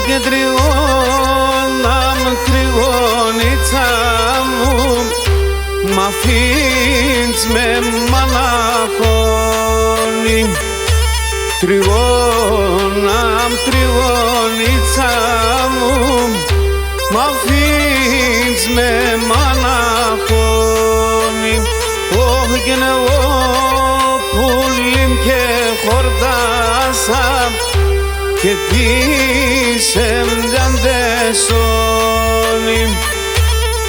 και τριγώναμ τριγώνιτσα μου, μ' αφήνεις με μαναχώνει. Τριγώναμ τριγώνιτσα μου, μ' αφήνεις με μαναχώνει. Όχι και εγώ πουλήμ και χορτάσα και πείσεμ διαντεσόνι.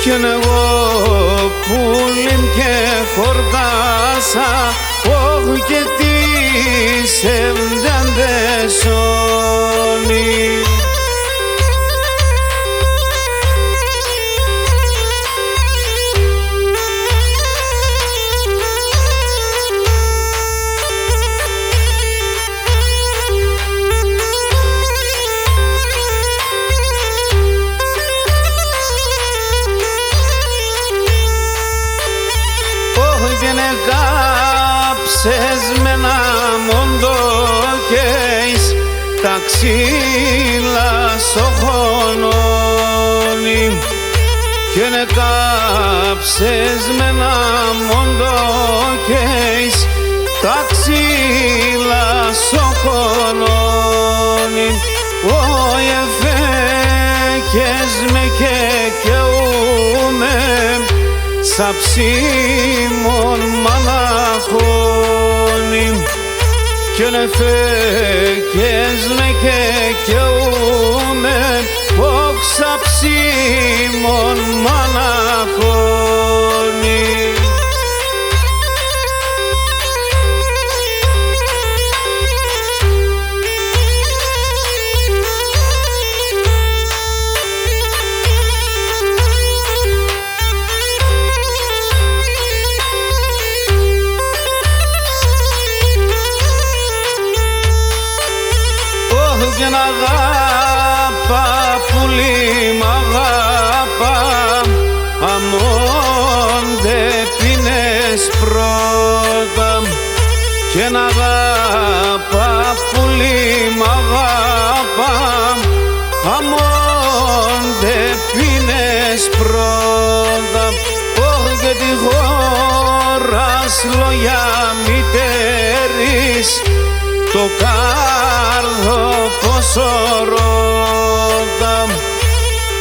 Κι εγώ πουλήμ και χορτάσα, όχι και πείσεμ διαντεσόνι. Κάψες με ένα μόντο κέις τα ξύλα σοχωνώνει. Και ναι κάψες με ένα μόντο κέις τα ξύλα σοχωνώνει. Ωι εφέκες με και καιούμε σα ψήμων μαναχώνει. Κι εφέκες με και καιούμε, όχι σα ψήμων μαναχώνει. Και να αγάπα πουλί μ' αγάπα, αμόν δε πίνες πρώτα. Και να αγάπα πουλί μ' αγάπα, αμόν δε πίνες πρώτα. Όχι και τη χώρας λόγια μητέρης, το κάρδο πόσο ρώτα.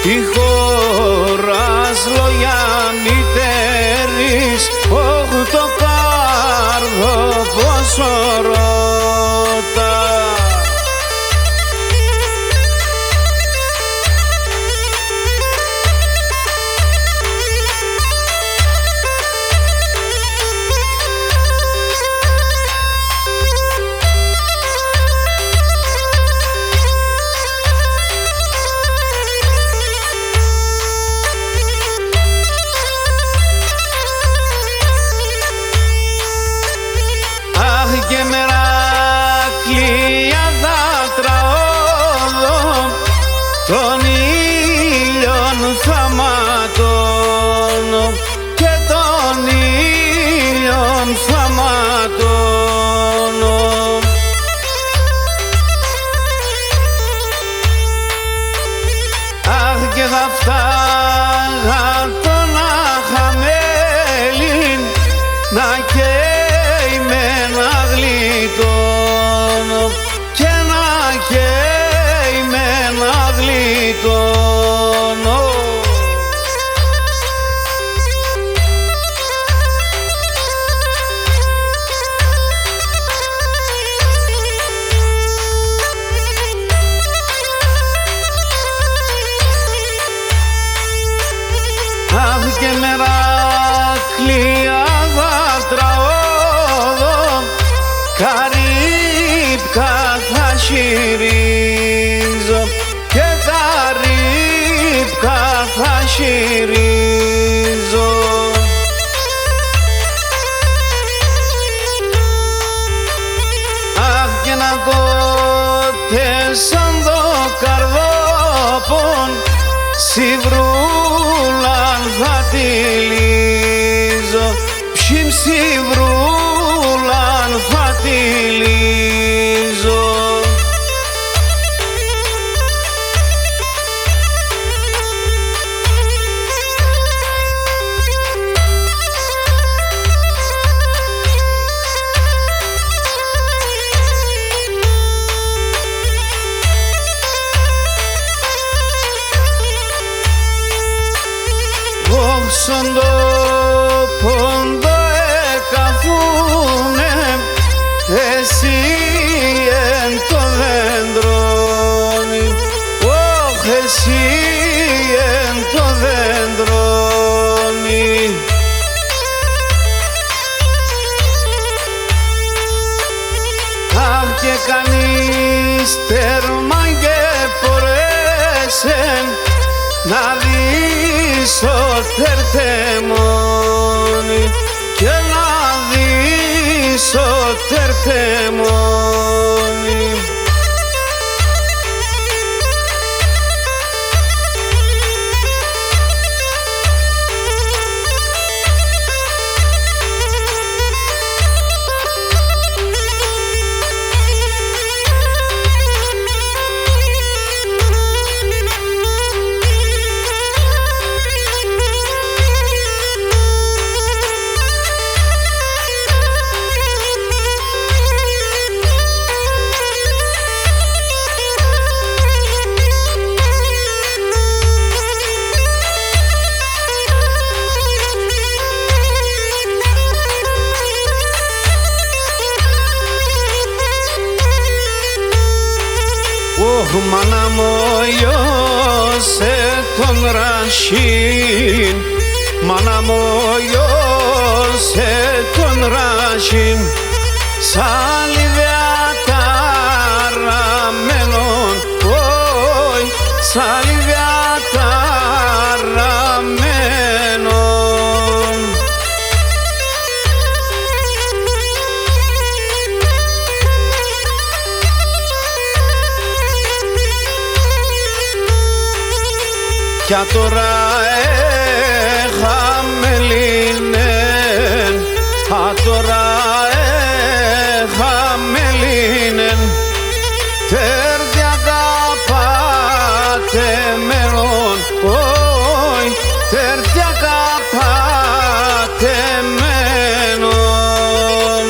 Τη χώρας λόγια μητέρης, όχι το κάρδο πόσο ρώτα. Και μεράκλια δάκρυα όδο, τον ήλιον θα ματώνω και τον ήλιον θα ματώνω. Αχ και θα φτάγα τον αχαμέλιν να καίει με ένα γλιτώνω και να καίει με ένα γλιτώνω. Αχ και μεράκλια δάκρυα όδο, καρύμπκα θα χειρίζω και τα ρύμπκα θα χειρίζω. Αχ και να κότες σαν το καρδόπον, σιβρούλαν θα τη λύζω, ψιμ σιβρούλαν θα τη λύζω. να δεις ότι ερτεμόνι και να δεις ότι ερτεμόνι. Μάνα μου λιώσε τον ράσιν, μάνα μου λιώσε τον ράσιν, σαν λιβιαταραμένον, όι, σαν λιβιαταραμένον. Κι τώρα έχαμε λύνεν, τώρα έχαμε λύνεν, τέρδι αγαπάτε μένον, όι, τέρδι αγαπάτε μένον.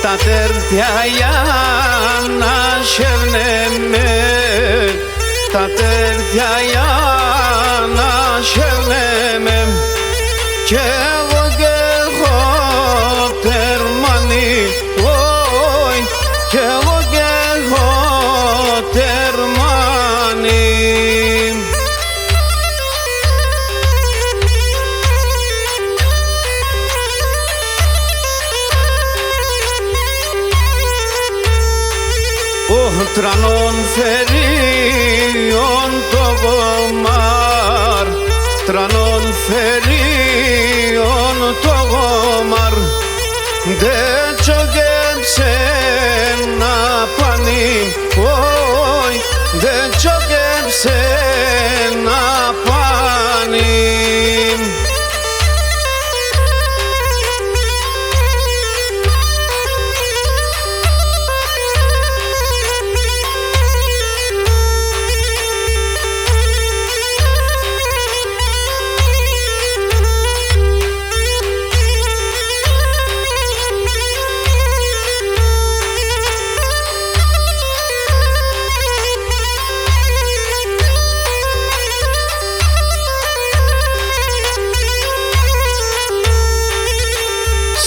Τα τέρτια για να σέρνεμε, τα τέρτια για να σέρνεμε, κι εγώ τερμανί, όι, κι εγώ τερμανί. Τρανών φερίων το γομάρ, τρανών φερίων το γομάρ, δε τσογέψε να πανί, όι, δε τσογέψε να πανί.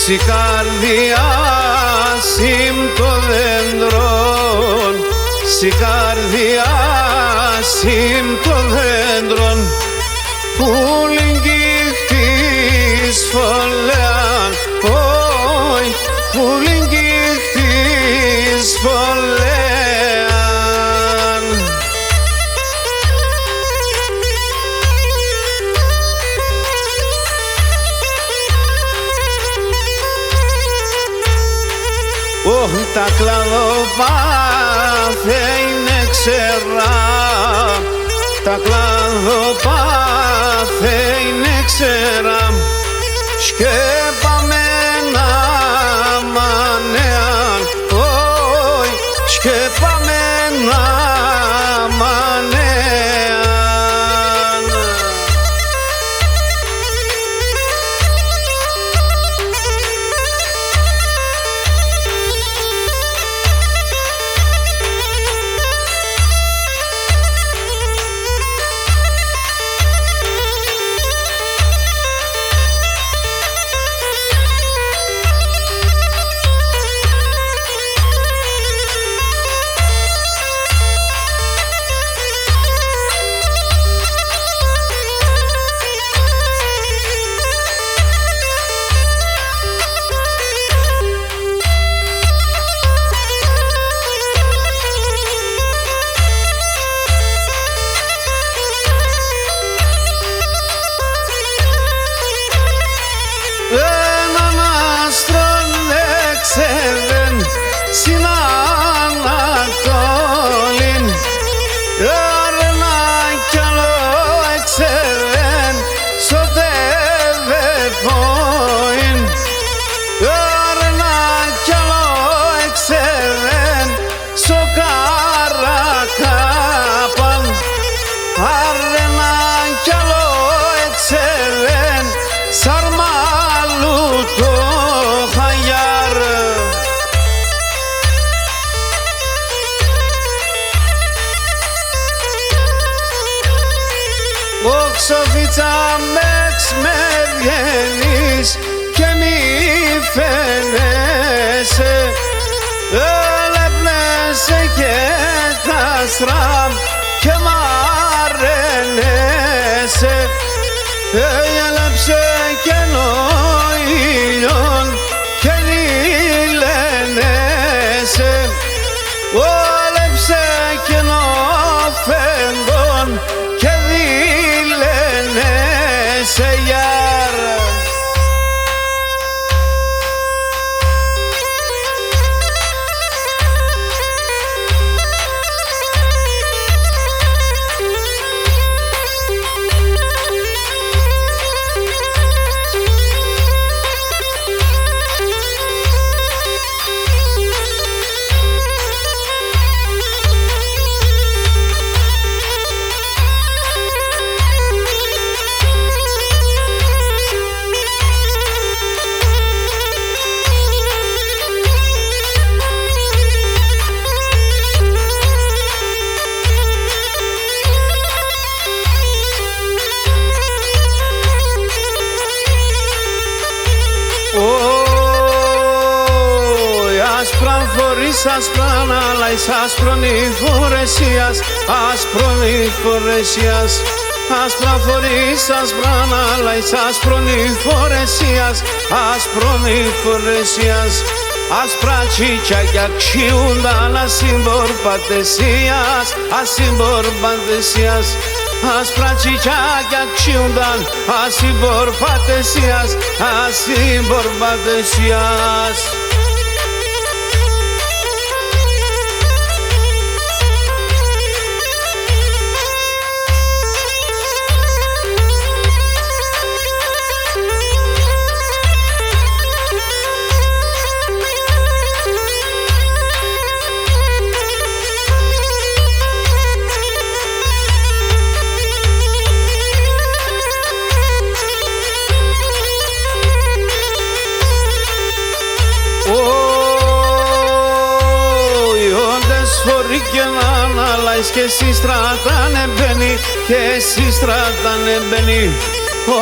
Στη καρδιά συμ το δέντρον, στη καρδιά συμ το δέντρον, που λυγγύχτης φωλέαν, όι, που λυγγύχτης φωλέαν. Τα κλαδοπάθη είναι ξερά, τα κλαδοπάθη είναι ξερά, σκέπαμενα μανέαν, όι, σκέπαμενα μανέαν. Σοφίτσα με βγαίνεις και μη φαίνεσαι, έλεπνεσαι και τα στραμ και μ' αρένεσαι, έλεψε κενό ήλιον και λιλένεσαι, έλεψε κενό φεγγόν και δηλένεσαι γιάρ. Άσπραν αλλά εις άσπρον φορεσίας, άσπρον φορεσίας, άσπρα φορείς άσπραν αλλά εις άσπρον φορεσίας, άσπρον φορεσίας, άσπρα τσίτσακια ξιούνταν ασυμπορπατεσίας, ασυμπορπατεσίας, άσπρα τσίτσακια ξιούνταν ασυμπορπατεσίας, ασυμπορπατεσίας. Και εσύ στρατάνε μπαίνει, και εσύ στρατάνε μπαίνει.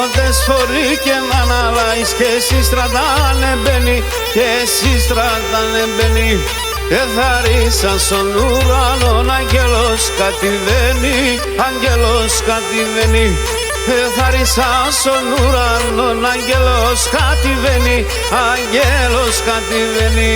Όντες φορεί και να αναλάεις, και εσύ στρατάνε μπαίνει, και εσύ στρατάνε μπαίνει. Εθαρίσα στον ουρανόν, αγγέλος κατηβαίνει, αγγέλος κατηβαίνει. Εθαρίσα στον ουρανόν, αγγέλος κατηβαίνει, αγγέλος κατηβαίνει.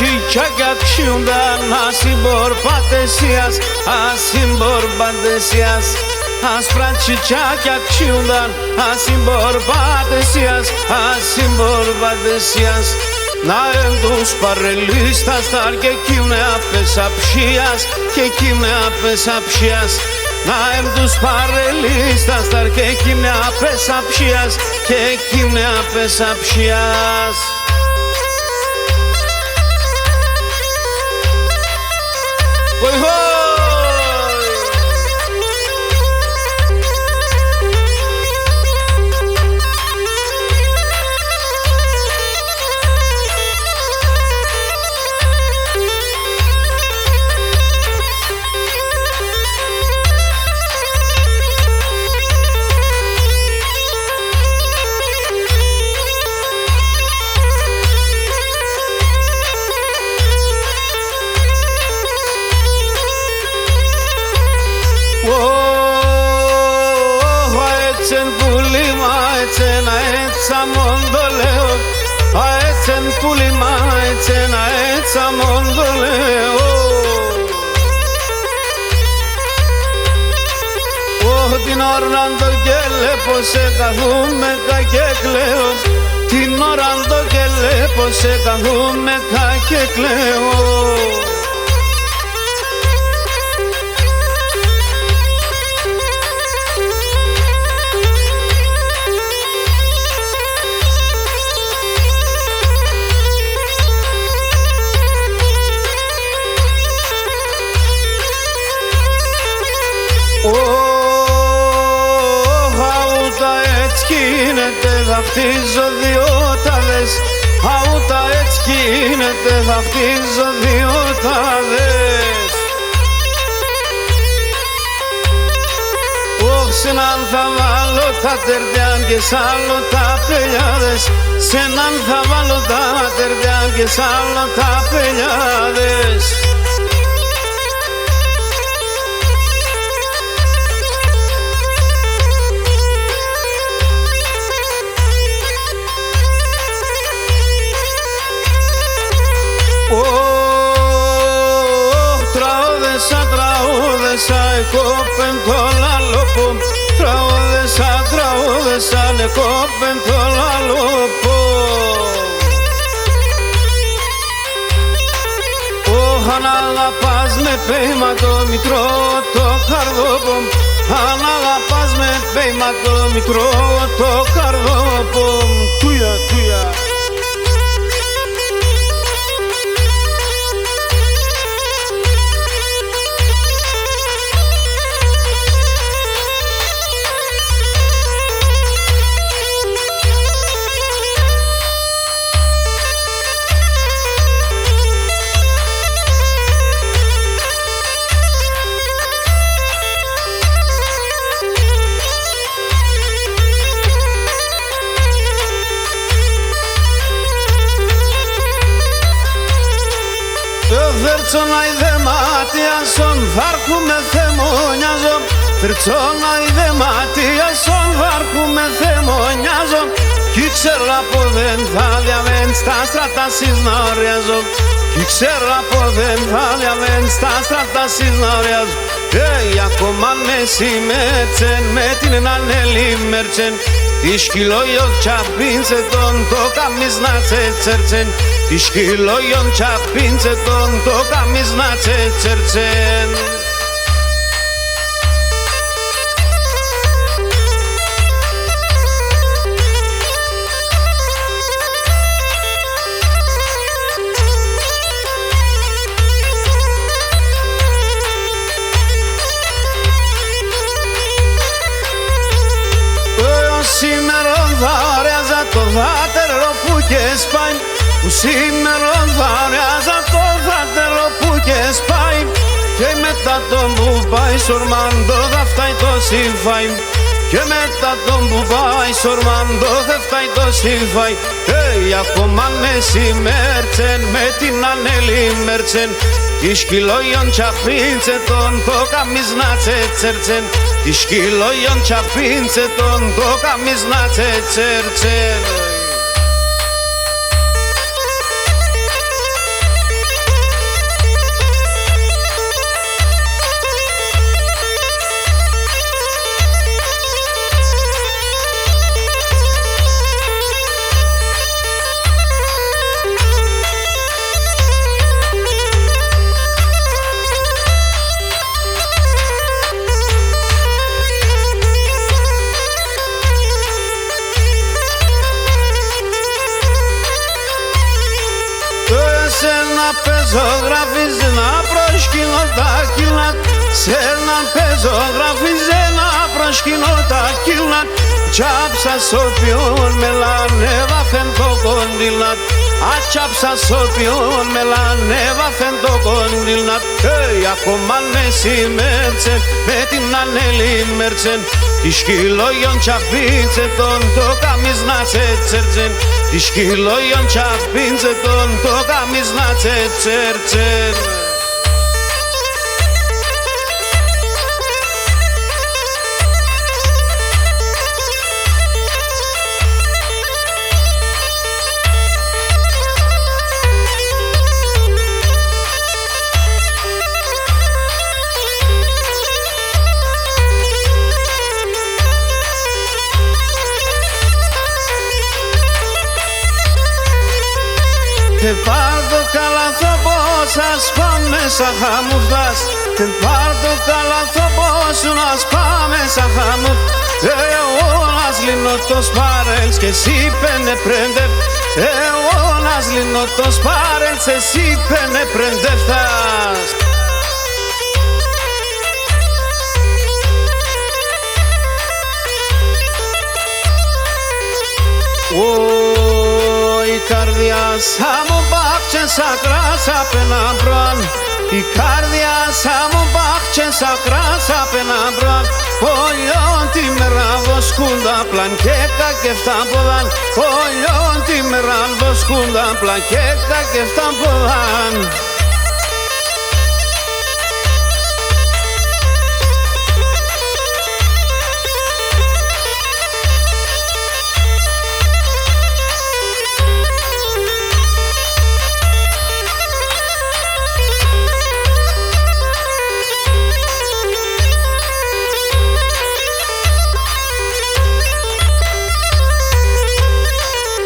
Τσίτσακια ξιούνταν ασυμπορπατεσίας, ασυμπορπατεσίας, άσπρα τσίτσακια ξιούνταν ασυμπορπατεσίας, ασυμπορπατεσίας. Να εν τους παρελίστας ταρ και κείμνε απεσαψίας, και κείμνε απεσαψίας. Να εν τους παρελίστας ταρ και κείμνε απεσαψίας, και κείμνε απεσαψίας. Hoi hoi! Aetzen pulima, aetzen aetza mondoleo. Την ώρα το γέλε πως σε καθούμε και κλαίω. Την ώρα το γέλε πως σε καθούμε και κλαίω. θα χτίζω δύο τάδες. Αούτα έτσι γίνεται, θα χτίζω δύο τάδες. Σ' έναν θα βάλω τα τερδιά και σ' άλλο τα πελιάδες. Σ' έναν θα βάλω τα τερδιά και σ' άλλο τα πελιάδες. Τραούδεσα, εκόπεν το λαλόπο. Τραούδεσα, εκόπεν το λαλόπο. Αν αγαπάς με ποίημα το μικρό το καρδόπο. Αν αγαπάς με ποίημα το μικρό το καρδόπο. Τούια, τούια. Φερτσόνα είδε μάτια στον βάρκου με θεμονιάζω. Φερτσόνα είδε μάτια στον βάρκου με θεμονιάζω. Κι ξέρω από δεν θα διαβέν στα στρατά συσναριάζω. Κι ξέρω από δεν θα διαβέν στα στρατά συσναριάζω. Ακόμα με συμμέρτσεν με την Ανέλη Μέρτσεν. Τη σκυλόγιον τσαπίνσε τον το καμίς να τσέτσερτσεν. Τη σκυλόγιον τσαπίνσε τον το καμίς να τσέτσερτσεν. Σήμερον δάρεαζα το δάτερο που και σπάει. Που σήμερον δάρεαζα το δάτερο που και σπάει. Και μετά τον που πάει σορμάντο θα φτάει το σύμφαί. Και μετά τον που πάει σορμάντο θα φτάει το σύμφαί. Ακόμα με συμμέρτσεν με την Ανέλη Μέρτσεν. Τη σκυλόγιον τσαπίνσε τον το καμίς να τσέτσερτσεν. Τη σκυλόγιον τσαπίνσε τον το καμίς να τσέτσερτσεν. Σε ένα παίζω γράφιζε να προσκυνώ τα κύλα. Σε ένα παίζω γράφιζε να προσκυνώ τα κύλα. Τσάψα σοπιόν με λανέβα φεν το κοντιλνατ. Ατσάψα σοπιόν με λανέβα φεν το κοντιλνατ. Ακόμα με συμμέρτσεν με την Ανέλη Μέρτσεν. Τη σκυλόγιον τσαπίνσε τον το καμίς να τσέτσερτσεν. Τη σκυλόγιον τσαπίνσε τον το καμίς να τσέτσερτσεν. Και πάρ' το καλαθρόπο σας πάμε σαν χαμουφλάς. Και πάρ' το καλαθρόπο σου να σπάμε σαν χαμουφ. Εγώ να σλίνω το σπάρελς και εσύ πένε πρέντευ. Εγώ να σλίνω το σπάρελς εσύ πένε πρέντευτας. Η καρδιά σα μου μπάχτσε σαν κράσα απέναντρον. Η καρδιά σα μου μπάχτσε σαν κράσα απέναντρον. Όλιον τη μέρα βοσκούντα πλανκέκα και φτάμποδαν. Όλιον τη μέρα βοσκούντα πλανκέκα και φτάμποδαν.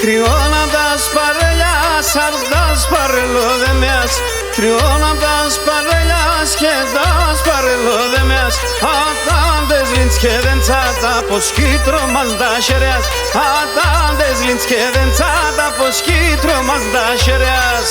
Τριώνοντας παρελιάς, αρτάς παρελοδεμιάς. Τριώνοντας παρελιάς και τας παρελοδεμιάς. Ατάντες λίντς και δεν τσάτα, πως κίτρο μας τα χεριάς. Ατάντες λίντς και δεν τσάτα, πως κίτρο μας τα χεριάς.